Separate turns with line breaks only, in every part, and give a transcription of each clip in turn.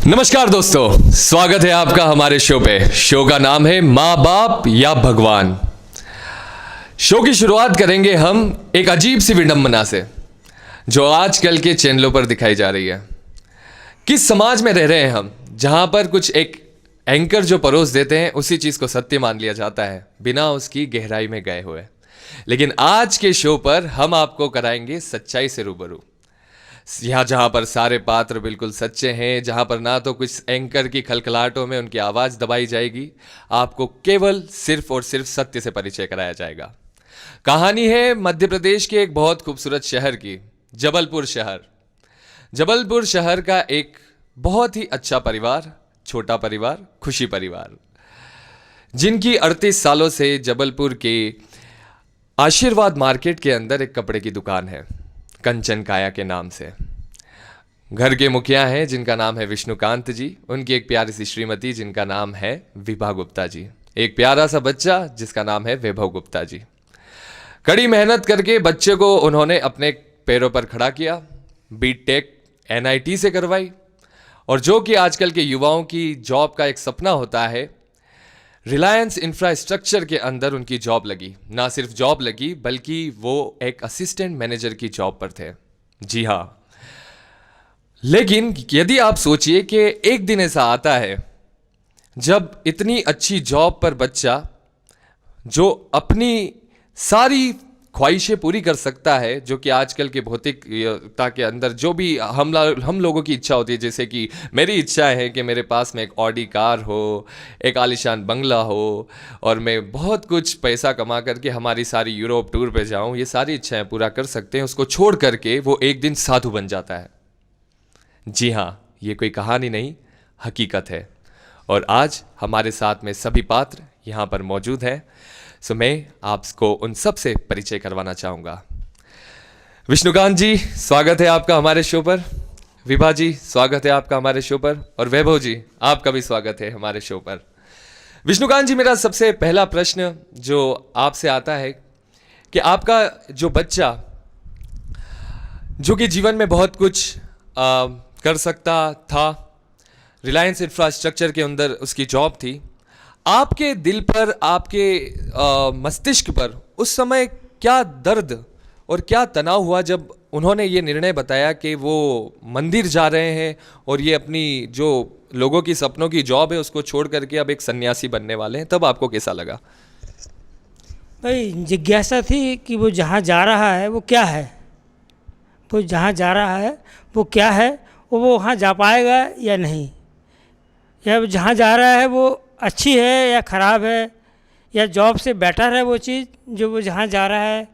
नमस्कार दोस्तों, स्वागत है आपका हमारे शो पे। शो का नाम है माँ बाप या भगवान। शो की शुरुआत करेंगे हम एक अजीब सी विडंबना से जो आजकल के चैनलों पर दिखाई जा रही है। किस समाज में रह रहे हैं हम, जहां पर कुछ एक एंकर जो परोस देते हैं उसी चीज को सत्य मान लिया जाता है बिना उसकी गहराई में गए हुए। लेकिन आज के शो पर हम आपको कराएंगे सच्चाई से रूबरू। यहाँ जहाँ पर सारे पात्र बिल्कुल सच्चे हैं, जहाँ पर ना तो कुछ एंकर की खलखलाहटों में उनकी आवाज़ दबाई जाएगी, आपको केवल सिर्फ और सिर्फ सत्य से परिचय कराया जाएगा। कहानी है मध्य प्रदेश के एक बहुत खूबसूरत शहर की, जबलपुर शहर। जबलपुर शहर का एक बहुत ही अच्छा परिवार, छोटा परिवार, खुशी परिवार, जिनकी 38 सालों से जबलपुर के आशीर्वाद मार्केट के अंदर एक कपड़े की दुकान है, कंचन काया के नाम से। घर के मुखिया हैं जिनका नाम है विष्णुकांत जी, उनकी एक प्यारी सी श्रीमती जिनका नाम है विभा गुप्ता जी, एक प्यारा सा बच्चा जिसका नाम है वैभव गुप्ता जी। कड़ी मेहनत करके बच्चे को उन्होंने अपने पैरों पर खड़ा किया, बीटेक NIT से करवाई, और जो कि आजकल के युवाओं की जॉब का एक सपना होता है, रिलायंस इंफ्रास्ट्रक्चर के अंदर उनकी जॉब लगी। ना सिर्फ जॉब लगी बल्कि वो एक असिस्टेंट मैनेजर की जॉब पर थे। जी हाँ, लेकिन यदि आप सोचिए कि एक दिन ऐसा आता है जब इतनी अच्छी जॉब पर बच्चा जो अपनी सारी ख्वाहिशें पूरी कर सकता है, जो कि आजकल के भौतिकता के अंदर जो भी हम लोगों की इच्छा होती है, जैसे कि मेरी इच्छा है कि मेरे पास में एक ऑडी कार हो, एक आलीशान बंगला हो, और मैं बहुत कुछ पैसा कमा करके हमारी सारी यूरोप टूर पे जाऊं, ये सारी इच्छाएं पूरा कर सकते हैं। उसको छोड़ करके वो एक दिन साधु बन जाता है। जी हाँ, ये कोई कहानी नहीं, हकीकत है। और आज हमारे साथ में सभी पात्र यहाँ पर मौजूद हैं। सो मैं आपको उन सब से परिचय करवाना चाहूँगा। विष्णुकांत जी, स्वागत है आपका हमारे शो पर। विभा जी, स्वागत है आपका हमारे शो पर। और वैभव जी, आपका भी स्वागत है हमारे शो पर। विष्णुकांत जी, मेरा सबसे पहला प्रश्न जो आपसे आता है कि आपका जो बच्चा जो कि जीवन में बहुत कुछ कर सकता था, रिलायंस इंफ्रास्ट्रक्चर के अंदर उसकी जॉब थी, आपके दिल पर, आपके मस्तिष्क पर उस समय क्या दर्द और क्या तनाव हुआ जब उन्होंने ये निर्णय बताया कि वो मंदिर जा रहे हैं और ये अपनी जो लोगों की सपनों की जॉब है उसको छोड़ करके अब एक सन्यासी बनने वाले हैं? तब आपको कैसा लगा?
भाई, जिज्ञासा थी कि वो जहाँ जा रहा है वो क्या है, वो जहाँ जा रहा है वो क्या है, वो वहाँ जा पाएगा या नहीं, या वो जहाँ जा रहा है वो अच्छी है या ख़राब है, या जॉब से बेटर है वो चीज़ जो वो जहाँ जा रहा है,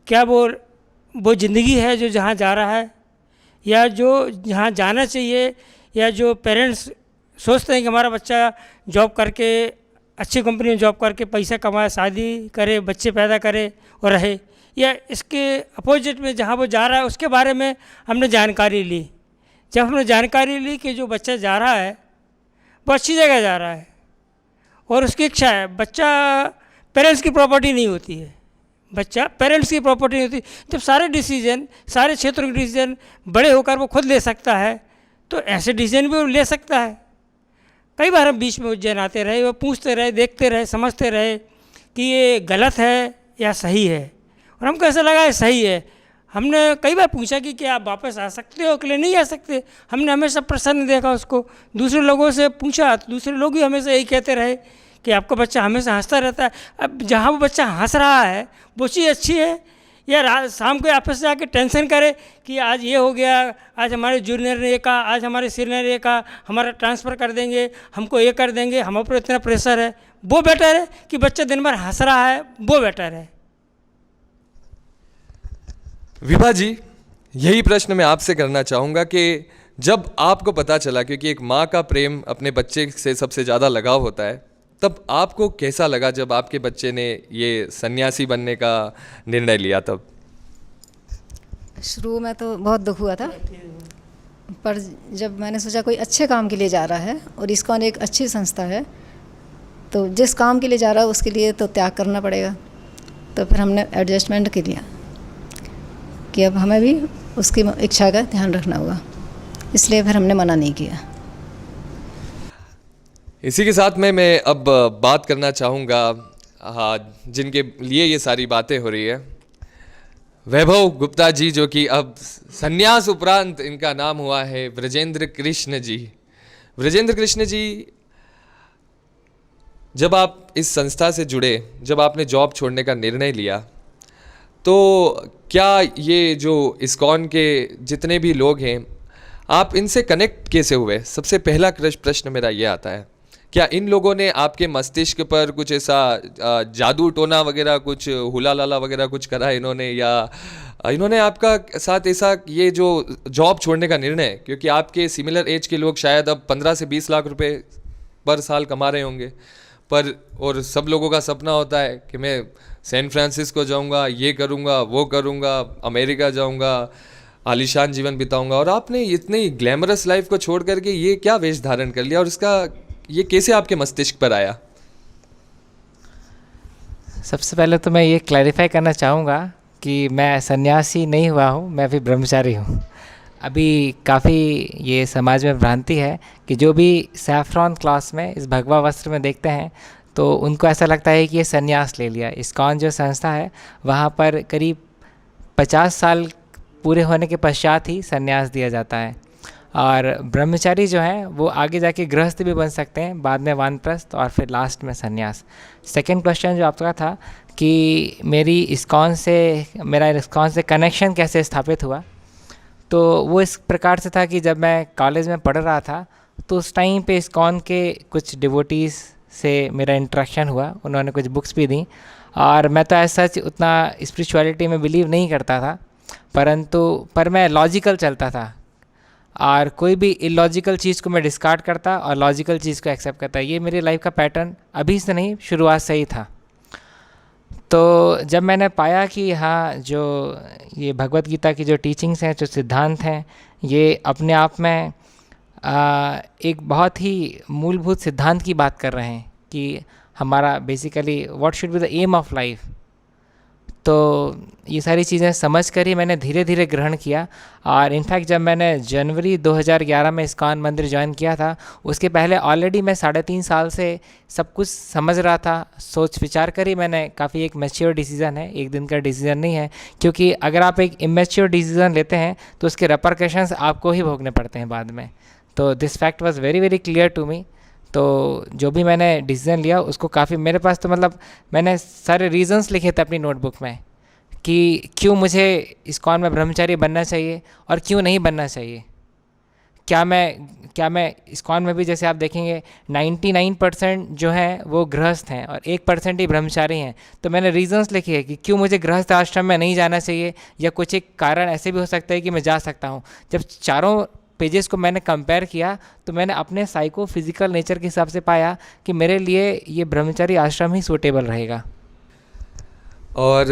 क्या वो ज़िंदगी है जो जहाँ जा रहा है, या जो जहाँ जाना चाहिए, या जो पेरेंट्स सोचते हैं कि हमारा बच्चा जॉब करके अच्छी कंपनी में जॉब करके पैसा कमाए, शादी करे, बच्चे पैदा करे और रहे, या इसके अपोजिट में जहाँ वो जा रहा है उसके बारे में हमने जानकारी ली। जब हमने जानकारी ली कि जो बच्चा जा रहा है वो अच्छी जगह जा रहा है और उसकी इच्छा है, बच्चा पेरेंट्स की प्रॉपर्टी नहीं होती है, बच्चा पेरेंट्स की प्रॉपर्टी नहीं होती। जब सारे डिसीजन, सारे क्षेत्रों के डिसीजन बड़े होकर वो खुद ले सकता है, तो ऐसे डिसीजन भी वो ले सकता है। कई बार हम बीच में उलझन आते रहे, वो पूछते रहे, देखते रहे, समझते रहे कि ये गलत है या सही है, और हमको ऐसा लगा है सही है। हमने कई बार पूछा कि क्या आप वापस आ सकते हो, अकेले नहीं आ सकते। हमने हमेशा प्रसन्न देखा उसको, दूसरे लोगों से पूछा तो दूसरे लोग भी हमेशा यही कहते रहे कि आपका बच्चा हमेशा हंसता रहता है। अब जहाँ वो बच्चा हंस रहा है वो चीज़ अच्छी है, या शाम को ऑफिस से आके टेंशन करे कि आज ये हो गया, आज हमारे जूनियर ने ये कहा, आज हमारे सीनियर ने ये कहा, हमारा ट्रांसफ़र कर देंगे, हमको ये कर देंगे, हम ऊपर इतना प्रेशर है, वो बेटर है कि बच्चा दिन भर हंस रहा है, वो बेटर है।
विभा जी, यही प्रश्न मैं आपसे करना चाहूँगा कि जब आपको पता चला, क्योंकि एक माँ का प्रेम अपने बच्चे से सबसे ज़्यादा लगाव होता है, तब आपको कैसा लगा जब आपके बच्चे ने ये सन्यासी बनने का निर्णय लिया? तब
शुरू में तो बहुत दुख हुआ था, पर जब मैंने सोचा कोई अच्छे काम के लिए जा रहा है और इस्कॉन एक अच्छी संस्था है, तो जिस काम के लिए जा रहा है उसके लिए तो त्याग करना पड़ेगा। तो फिर हमने एडजस्टमेंट कर लिया कि अब हमें भी उसकी इच्छा का ध्यान रखना होगा, इसलिए फिर हमने मना नहीं किया।
इसी के साथ में मैं अब बात करना चाहूँगा, हाँ, जिनके लिए ये सारी बातें हो रही है, वैभव गुप्ता जी, जो कि अब संन्यास उपरांत इनका नाम हुआ है ब्रजेंद्र कृष्ण जी। ब्रजेंद्र कृष्ण जी, जब आप इस संस्था से जुड़े, जब आपने जॉब छोड़ने का निर्णय लिया, तो क्या ये जो इस्कॉन के जितने भी लोग हैं, आप इनसे कनेक्ट कैसे हुए? सबसे पहला प्रश्न मेरा ये आता है, क्या इन लोगों ने आपके मस्तिष्क पर कुछ ऐसा जादू टोना वगैरह, कुछ हुला लाला वगैरह कुछ करा इन्होंने, या इन्होंने आपका साथ ऐसा ये जो जॉब छोड़ने का निर्णय, क्योंकि आपके सिमिलर एज के लोग शायद अब 15 से 20 लाख रुपए पर साल कमा रहे होंगे, पर और सब लोगों का सपना होता है कि मैं सैन फ्रांसिस्को जाऊंगा, ये करूंगा, वो करूंगा, अमेरिका जाऊंगा, आलीशान जीवन बिताऊंगा, और आपने इतनी ग्लैमरस लाइफ को छोड़ करके ये क्या वेश धारण कर लिया, और इसका ये कैसे आपके मस्तिष्क पर आया?
सबसे पहले तो मैं ये क्लैरिफाई करना चाहूँगा कि मैं सन्यासी नहीं हुआ हूँ, मैं अभी ब्रह्मचारी हूँ। अभी काफ़ी ये समाज में भ्रांति है कि जो भी सैफ्रॉन क्लास में इस भगवा वस्त्र में देखते हैं तो उनको ऐसा लगता है कि ये सन्यास ले लिया। इस्कॉन जो संस्था है वहाँ पर करीब 50 साल पूरे होने के पश्चात ही सन्यास दिया जाता है, और ब्रह्मचारी जो हैं वो आगे जाके गृहस्थ भी बन सकते हैं, बाद में वानप्रस्थ, और फिर लास्ट में सन्यास। सेकंड क्वेश्चन जो आपका था कि मेरा इस्कॉन से कनेक्शन कैसे स्थापित हुआ, तो वो इस प्रकार से था कि जब मैं कॉलेज में पढ़ रहा था तो उस टाइम पे इस्कॉन के कुछ डिवोटीज़ से मेरा इंटरेक्शन हुआ, उन्होंने कुछ बुक्स भी दी, और मैं तो ऐसा सच उतना स्पिरिचुअलिटी में बिलीव नहीं करता था, पर मैं लॉजिकल चलता था, और कोई भी इलॉजिकल चीज़ को मैं डिस्कार्ड करता और लॉजिकल चीज़ को एक्सेप्ट करता। ये मेरी लाइफ का पैटर्न अभी से नहीं, शुरुआत से ही था। तो जब मैंने पाया कि हाँ, जो ये भगवत गीता की जो टीचिंग्स हैं, जो सिद्धांत हैं, ये अपने आप में एक बहुत ही मूलभूत सिद्धांत की बात कर रहे हैं कि हमारा basically what should be the aim of life, तो ये सारी चीज़ें समझ कर ही मैंने धीरे धीरे ग्रहण किया। और इनफैक्ट जब मैंने जनवरी 2011 में इस्कॉन मंदिर ज्वाइन किया था, उसके पहले ऑलरेडी मैं 3.5 साल से सब कुछ समझ रहा था, सोच विचार कर ही मैंने काफ़ी एक मैच्योर डिसीज़न है, एक दिन का डिसीज़न नहीं है, क्योंकि अगर आप एक इमेच्योर डिसीज़न लेते हैं तो उसके रेपरकशंस आपको ही भोगने पड़ते हैं बाद में। तो this fact was very very clear to me. तो जो भी मैंने डिसीज़न लिया उसको काफ़ी, मेरे पास तो मतलब मैंने सारे रीज़न्स लिखे थे अपनी नोटबुक में कि क्यों मुझे इस्कॉन में ब्रह्मचारी बनना चाहिए और क्यों नहीं बनना चाहिए। क्या मैं इस्कॉन में भी, जैसे आप देखेंगे 99% जो हैं वो गृहस्थ हैं और 1% ही ब्रह्मचारी हैं, तो मैंने रीज़न्स लिखे हैं कि क्यों मुझे गृहस्थ आश्रम में नहीं जाना चाहिए, या कुछ एक कारण ऐसे भी हो सकता है कि मैं जा सकता हूँ। जब चारों पेजेस को मैंने कंपेयर किया तो मैंने अपने साइको फिज़िकल नेचर के हिसाब से पाया कि मेरे लिए ये ब्रह्मचारी आश्रम ही सूटेबल रहेगा।
और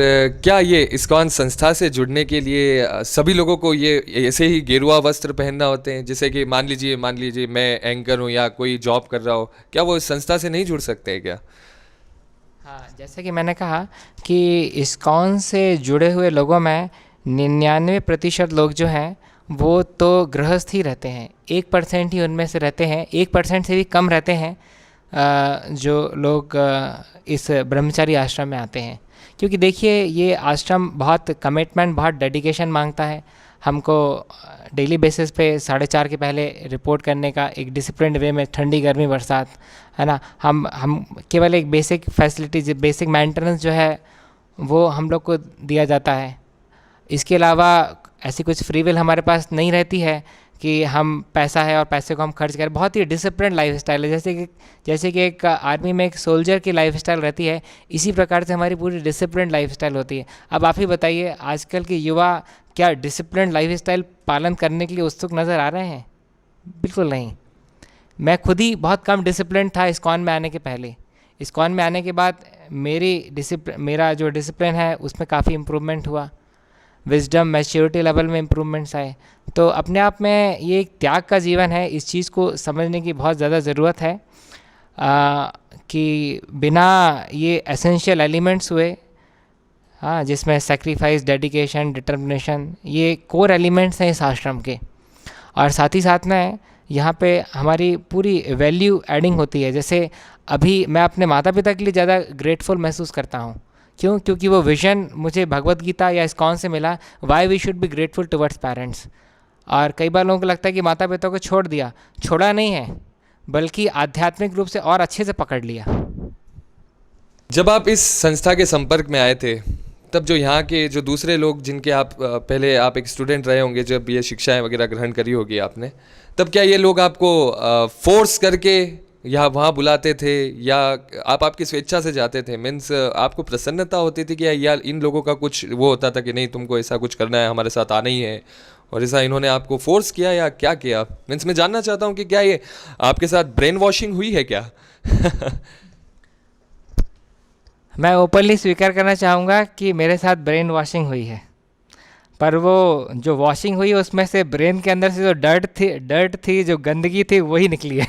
क्या ये इस्कॉन संस्था से जुड़ने के लिए सभी लोगों को ये ऐसे ही गेरुआ वस्त्र पहनना होते हैं? जैसे कि मान लीजिए मैं एंकर हूँ या कोई जॉब कर रहा हो, क्या वो इस संस्था से नहीं जुड़ सकते हैं क्या?
हाँ, जैसे कि मैंने कहा कि इस्कॉन से जुड़े हुए लोगों में 99% लोग जो हैं वो तो गृहस्थ ही रहते हैं, 1% ही उनमें से रहते हैं, 1% से भी कम रहते हैं जो लोग इस ब्रह्मचारी आश्रम में आते हैं। क्योंकि देखिए, ये आश्रम बहुत कमिटमेंट, बहुत डेडिकेशन मांगता है। हमको डेली बेसिस पे 4:30 के पहले रिपोर्ट करने का, एक डिसिप्लिन्ड वे में, ठंडी गर्मी बरसात, है ना। हम केवल एक बेसिक फैसिलिटीज, बेसिक मेंटेनेंस जो है वो हम लोग को दिया जाता है। इसके अलावा ऐसी कुछ फ्री विल हमारे पास नहीं रहती है कि हम पैसा है और पैसे को हम खर्च करें। बहुत ही डिसिप्लिन लाइफ स्टाइल है, जैसे कि एक आर्मी में एक सोल्जर की लाइफ स्टाइल रहती है, इसी प्रकार से हमारी पूरी डिसिप्लिन लाइफ स्टाइल होती है। अब आप ही बताइए, आजकल के युवा क्या डिसिप्लिन लाइफ स्टाइल पालन करने के लिए उत्सुक नज़र आ रहे हैं? बिल्कुल नहीं। मैं खुद ही बहुत कम डिसिप्लिन था इस्कॉन में आने के पहले। इस्कॉन में आने के बाद मेरा जो डिसिप्लिन है उसमें काफ़ी इम्प्रूवमेंट हुआ, विजडम, मैच्योरिटी लेवल में इम्प्रूवमेंट्स आए। तो अपने आप में ये एक त्याग का जीवन है, इस चीज़ को समझने की बहुत ज़्यादा ज़रूरत है कि बिना ये एसेंशियल एलिमेंट्स हुए, हाँ, जिसमें सेक्रीफाइस, डेडिकेशन, डिटर्मिनेशन, ये कोर एलिमेंट्स हैं इस आश्रम के। और साथ ही साथ में यहाँ पे हमारी पूरी वैल्यू एडिंग होती है। जैसे अभी मैं अपने माता पिता के लिए ज़्यादा ग्रेटफुल महसूस करता हूँ। क्यों? क्योंकि वो विज़न मुझे भगवत गीता या इस्कॉन से मिला, why we should be grateful towards parents. और कई बार लोगों को लगता है कि माता पिता को छोड़ दिया, छोड़ा नहीं है, बल्कि आध्यात्मिक रूप से और अच्छे से पकड़ लिया।
जब आप इस संस्था के संपर्क में आए थे, तब जो यहाँ के जो दूसरे लोग जिनके आप पहले आप एक स्टूडेंट रहे होंगे, जब ये शिक्षाएं वगैरह ग्रहण करी होगी आपने, तब क्या ये लोग आपको फोर्स करके यहाँ वहाँ बुलाते थे या आप आपकी स्वेच्छा से जाते थे? मीन्स आपको प्रसन्नता होती थी कि या इन लोगों का कुछ वो होता था कि नहीं तुमको ऐसा कुछ करना है, हमारे साथ आना ही है, और ऐसा इन्होंने आपको फोर्स किया या क्या किया? मीन्स मैं जानना चाहता हूँ कि क्या ये आपके साथ ब्रेन वॉशिंग हुई है क्या?
मैं ओपनली स्वीकार करना चाहूँगा कि मेरे साथ ब्रेन वॉशिंग हुई है, पर वो जो वॉशिंग हुई उसमें से ब्रेन के अंदर से जो डर्ट थी, जो गंदगी थी, वही निकली है।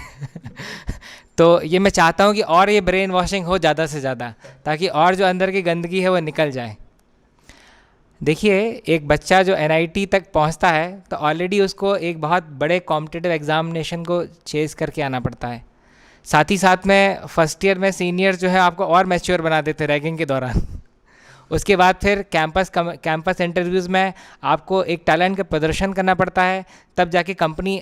तो ये मैं चाहता हूँ कि और ये ब्रेन वॉशिंग हो ज़्यादा से ज़्यादा, ताकि और जो अंदर की गंदगी है वो निकल जाए। देखिए, एक बच्चा जो NIT तक पहुँचता है तो ऑलरेडी उसको एक बहुत बड़े कॉम्पिटिटिव एग्जामिनेशन को चेस करके आना पड़ता है। साथ ही साथ में फर्स्ट ईयर में सीनियर जो है आपको और मैच्योर बना देते रैगिंग के दौरान। उसके बाद फिर कैंपस इंटरव्यूज़ में आपको एक टैलेंट का प्रदर्शन करना पड़ता है, तब जाके कंपनी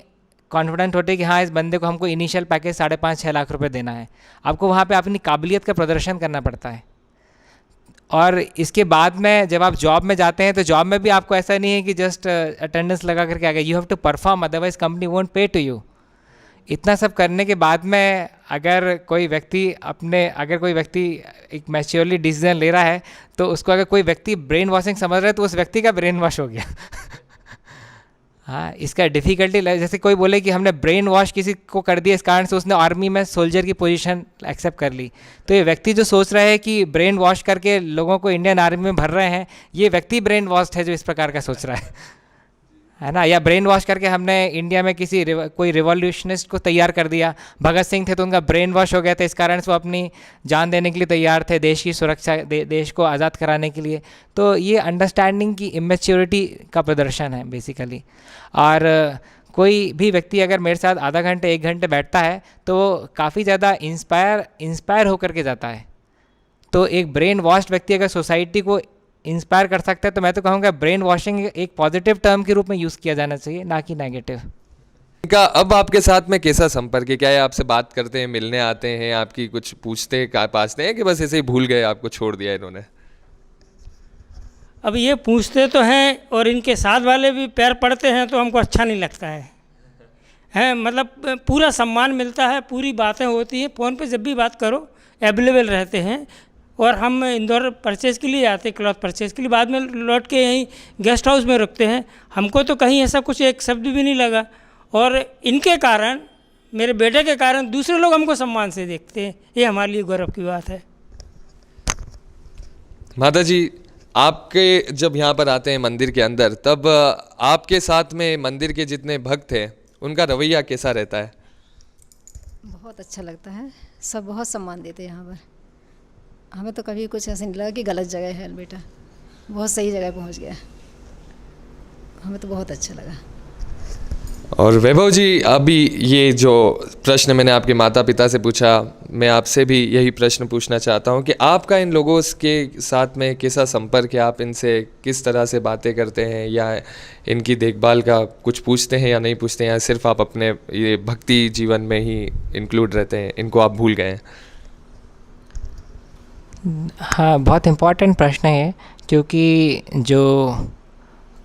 कॉन्फिडेंट होती है कि हाँ, इस बंदे को हमको इनिशियल पैकेज 5.5-6 लाख रुपए देना है। आपको वहाँ पे अपनी काबिलियत का प्रदर्शन करना पड़ता है। और इसके बाद में जब आप जॉब में जाते हैं तो जॉब में भी आपको ऐसा नहीं है कि जस्ट अटेंडेंस लगा करके आ गए, you have to perform, otherwise company won't pay to you. इतना सब करने के बाद में अगर कोई व्यक्ति एक मैच्योरली डिसीजन ले रहा है, तो उसको अगर कोई व्यक्ति ब्रेन वॉशिंग समझ रहा है तो उस व्यक्ति का ब्रेन वॉश हो गया। हाँ, इसका डिफ़िकल्टी जैसे कोई बोले कि हमने ब्रेन वॉश किसी को कर दिया, इस कारण से उसने आर्मी में सोल्जर की पोजीशन एक्सेप्ट कर ली। तो ये व्यक्ति जो सोच रहा है कि ब्रेन वॉश करके लोगों को इंडियन आर्मी में भर रहे हैं, ये व्यक्ति ब्रेन वॉश्ड है जो इस प्रकार का सोच रहा है ना। या ब्रेन वॉश करके हमने इंडिया में कोई रिवॉल्यूशनिस्ट को तैयार कर दिया, भगत सिंह थे तो उनका ब्रेन वॉश हो गया था, इस कारण से वो अपनी जान देने के लिए तैयार थे, देश की सुरक्षा, देश को आज़ाद कराने के लिए। तो ये अंडरस्टैंडिंग की इमेच्योरिटी का प्रदर्शन है बेसिकली। और कोई भी व्यक्ति अगर मेरे साथ आधा घंटे 1 घंटे बैठता है तो काफ़ी ज़्यादा इंस्पायर होकर के जाता है। तो एक ब्रेन वॉश्ड व्यक्ति अगर सोसाइटी को इंस्पायर कर सकता है, तो मैं तो कहूँगा ब्रेन वॉशिंग एक पॉजिटिव टर्म के रूप में यूज़ किया जाना चाहिए, ना कि नेगेटिव।
इनका अब आपके साथ में कैसा संपर्क है? क्या ये आपसे बात करते हैं, मिलने आते हैं, आपकी कुछ पूछते पाछते हैं, कि बस ऐसे ही भूल गए, आपको छोड़ दिया इन्होंने?
अब ये पूछते तो हैं और इनके साथ वाले भी पैर पड़ते हैं तो हमको अच्छा नहीं लगता है मतलब पूरा सम्मान मिलता है, पूरी बातें होती हैं, फ़ोन पे जब भी बात करो अवेलेबल रहते हैं। और हम इंदौर परचेज़ के लिए आते हैं, क्लॉथ परचेज़ के लिए, बाद में लौट के यहीं गेस्ट हाउस में रुकते हैं। हमको तो कहीं ऐसा कुछ एक शब्द भी नहीं लगा, और इनके कारण, मेरे बेटे के कारण दूसरे लोग हमको सम्मान से देखते हैं, ये हमारे लिए गौरव की बात है।
माता जी, आपके जब यहाँ पर आते हैं मंदिर के अंदर, तब आपके साथ में मंदिर के जितने भक्त हैं उनका रवैया कैसा रहता है?
बहुत अच्छा लगता है, सब बहुत सम्मान देते हैं यहाँ पर। हमें तो कभी कुछ ऐसा नहीं लगा कि गलत जगह है बेटा, बहुत सही जगह पहुँच गया, हमें तो बहुत अच्छा लगा।
और वैभव जी, अभी ये जो प्रश्न मैंने आपके माता पिता से पूछा, मैं आपसे भी यही प्रश्न पूछना चाहता हूँ कि आपका इन लोगों के साथ में कैसा संपर्क है? आप इनसे किस तरह से बातें करते हैं, या इनकी देखभाल का कुछ पूछते हैं या नहीं पूछते हैं, या सिर्फ आप अपने ये भक्ति जीवन में ही इंक्लूड रहते हैं, इनको आप भूल गए हैं?
हाँ, बहुत इम्पॉर्टेंट प्रश्न है, क्योंकि जो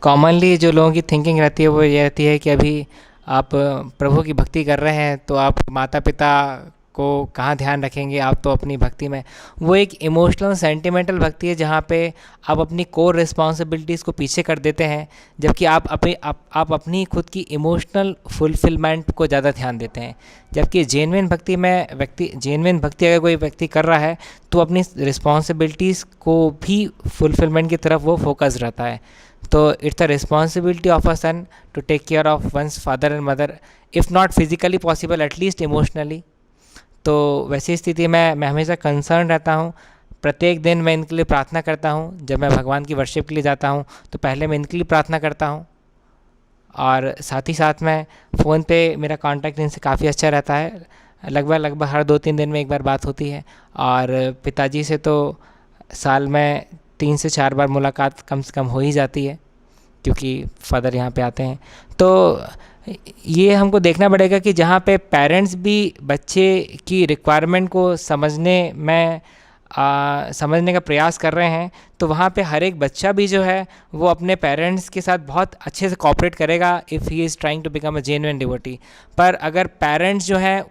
कॉमनली जो लोगों की थिंकिंग रहती है वो ये रहती है कि अभी आप प्रभु की भक्ति कर रहे हैं तो आप माता पिता को कहाँ ध्यान रखेंगे, आप तो अपनी भक्ति में। वो एक इमोशनल सेंटिमेंटल भक्ति है जहाँ पे आप अपनी कोर रिस्पॉन्सिबिलिटीज़ को पीछे कर देते हैं, जबकि आप अपनी खुद की इमोशनल फुलफिलमेंट को ज़्यादा ध्यान देते हैं। जबकि जेन्युइन भक्ति अगर कोई व्यक्ति कर रहा है तो अपनी रिस्पॉन्सिबिलिटीज़ को भी फुलफिलमेंट की तरफ वो फोकस रहता है। तो it's the responsibility of a son to take care of one's father and mother, if not physically possible at least emotionally. तो वैसी स्थिति में मैं हमेशा कंसर्न रहता हूँ। प्रत्येक दिन मैं इनके लिए प्रार्थना करता हूँ। जब मैं भगवान की वर्शिप के लिए जाता हूँ तो पहले मैं इनके लिए प्रार्थना करता हूँ, और साथ ही साथ में फ़ोन पे मेरा कांटेक्ट इनसे काफ़ी अच्छा रहता है। लगभग हर 2-3 दिन में एक बार बात होती है। और पिताजी से तो साल में 3 से 4 बार मुलाकात कम से कम हो ही जाती है, क्योंकि फादर यहाँ पे आते हैं। तो ये हमको देखना पड़ेगा कि जहाँ पे पेरेंट्स भी बच्चे की रिक्वायरमेंट को समझने का प्रयास कर रहे हैं, तो वहाँ पे हर एक बच्चा भी जो है वो अपने पेरेंट्स के साथ बहुत अच्छे से कोऑपरेट करेगा if he is trying to become a genuine devotee. पर अगर पेरेंट्स जो है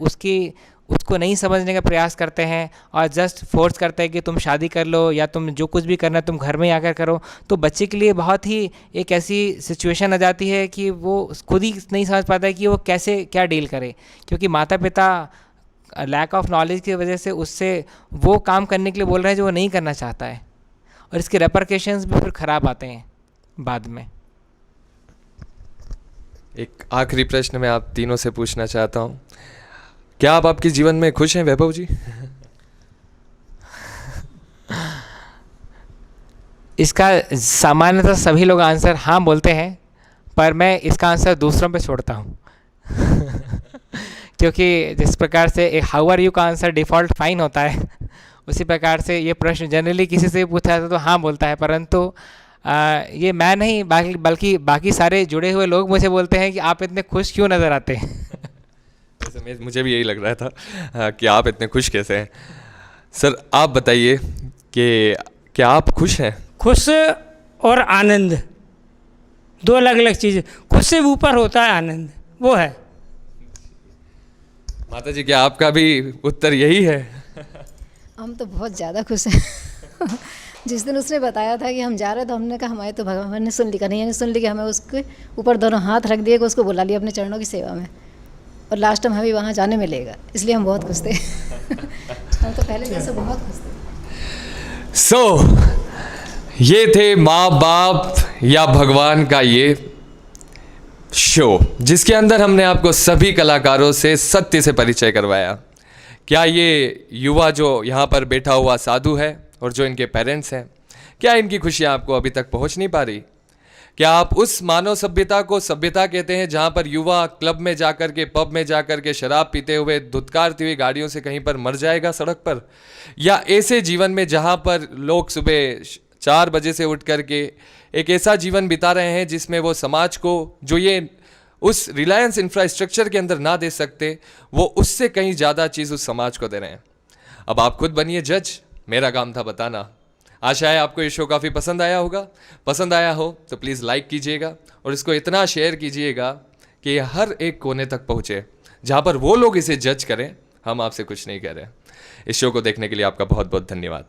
उसको नहीं समझने का प्रयास करते हैं और जस्ट फोर्स करते हैं कि तुम शादी कर लो या तुम जो कुछ भी करना है तुम घर में आकर करो, तो बच्चे के लिए बहुत ही एक ऐसी सिचुएशन आ जाती है कि वो खुद ही नहीं समझ पाता है कि वो कैसे क्या डील करे, क्योंकि माता पिता लैक ऑफ नॉलेज की वजह से उससे वो काम करने के लिए बोल रहे हैं जो वो नहीं करना चाहता है, और इसके रेपरकेशंस भी फिर ख़राब आते हैं बाद में।
एक आखिरी प्रश्न मैं आप तीनों से पूछना चाहता हूँ, क्या आप आपके जीवन में खुश हैं वैभव जी?
इसका सामान्यतः सभी लोग आंसर हाँ बोलते हैं, पर मैं इसका आंसर दूसरों पे छोड़ता हूँ क्योंकि जिस प्रकार से एक हाउ आर यू का आंसर डिफ़ॉल्ट फाइन होता है, उसी प्रकार से ये प्रश्न जनरली किसी से पूछा जाता है तो हाँ बोलता है, परंतु ये मैं नहीं बल्कि बाकी सारे जुड़े हुए लोग मुझे बोलते हैं कि आप इतने खुश क्यों नज़र आते हैं।
मुझे भी यही लग रहा था कि आप इतने खुश कैसे हैं। सर आप बताइए कि क्या आप खुश हैं?
खुश और आनंद दो अलग अलग चीज़, खुश से ऊपर होता है आनंद, वो है।
माता जी क्या आपका भी उत्तर यही है?
हम तो बहुत ज़्यादा खुश हैं जिस दिन उसने बताया था कि हम जा रहे, तो हमने कहा हमारे तो भगवान ने सुन ली, नहीं ने सुन ली कि हमें उसके ऊपर दोनों हाथ रख दिए कि उसको बुला लिया अपने चरणों की सेवा में, और लास्ट टाइम हमें वहाँ जाने मिलेगा, इसलिए हम बहुत खुश थे हम तो पहले दिन से बहुत खुश थे।
ये थे माँ बाप या भगवान का ये शो, जिसके अंदर हमने आपको सभी कलाकारों से सत्य से परिचय करवाया। क्या ये युवा जो यहाँ पर बैठा हुआ साधु है और जो इनके पेरेंट्स हैं, क्या इनकी खुशियाँ आपको अभी तक पहुँच नहीं पा रही? क्या आप उस मानव सभ्यता को सभ्यता कहते हैं जहाँ पर युवा क्लब में जाकर के, पब में जाकर के शराब पीते हुए, धुतकारती हुई गाड़ियों से कहीं पर मर जाएगा सड़क पर? या ऐसे जीवन में जहाँ पर लोग सुबह 4 बजे से उठ करके एक ऐसा जीवन बिता रहे हैं जिसमें वो समाज को जो ये उस रिलायंस इंफ्रास्ट्रक्चर के अंदर ना दे सकते, वो उससे कहीं ज़्यादा चीज़ उस समाज को दे रहे हैं। अब आप खुद बनिए जज, मेरा काम था बताना। आशा है आपको ये शो काफ़ी पसंद आया होगा। पसंद आया हो तो प्लीज़ लाइक कीजिएगा और इसको इतना शेयर कीजिएगा कि ये हर एक कोने तक पहुँचे जहाँ पर वो लोग इसे जज करें। हम आपसे कुछ नहीं कह रहे। इस शो को देखने के लिए आपका बहुत बहुत धन्यवाद।